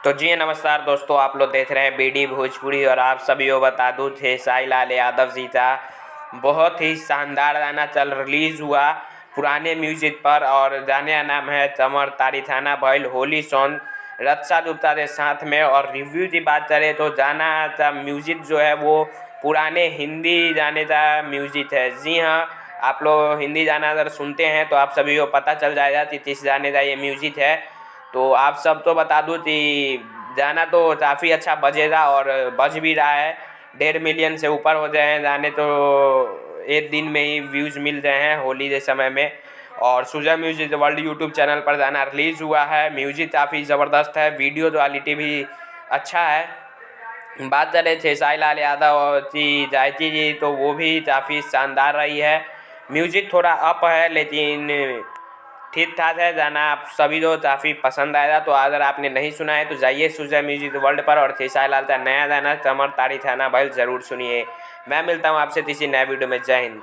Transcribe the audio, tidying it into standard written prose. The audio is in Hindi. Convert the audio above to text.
तो जी नमस्कार दोस्तों, आप लोग देख रहे हैं बीडी भोजपुरी और आप सभी को बता दूं खेसारी लाल यादव जी का बहुत ही शानदार गाना रिलीज़ हुआ पुराने म्यूजिक पर और गाने का नाम है चमर तारी थाना भइल होली सॉन्ग रक्षा गुप्ता के साथ में। और रिव्यू की बात करें तो गाना का म्यूजिक जो है वो पुराने हिंदी गाने का म्यूजिक है। जी हाँ, आप लोग हिंदी गाना अगर सुनते हैं तो आप सभी को पता चल जाएगा कि किस गाने का ये म्यूजिक है। तो आप सब तो बता दूं कि गाना तो काफ़ी अच्छा बजेगा और बज भी रहा है। 1.5 मिलियन से ऊपर हो गए हैं गाने, तो एक दिन में ही व्यूज़ मिल रहे हैं होली के समय में। और सुजा म्यूजिक वर्ल्ड यूट्यूब चैनल पर गाना रिलीज़ हुआ है। म्यूजिक काफ़ी ज़बरदस्त है, वीडियो क्वालिटी भी अच्छा है। बात करें खेसारी लाल यादव की गायकी की तो वो भी काफ़ी शानदार रही है। म्यूजिक थोड़ा अप है लेकिन ठीक ठाक है गाना, आप सभी को काफ़ी पसंद आएगा। तो अगर आपने नहीं सुना है तो जाइए सुजा म्यूजिक वर्ल्ड पर और खेसारी लाल का नया गाना चमर तारी थाना भइल ज़रूर सुनिए। मैं मिलता हूँ आपसे किसी नए वीडियो में। जय हिंद।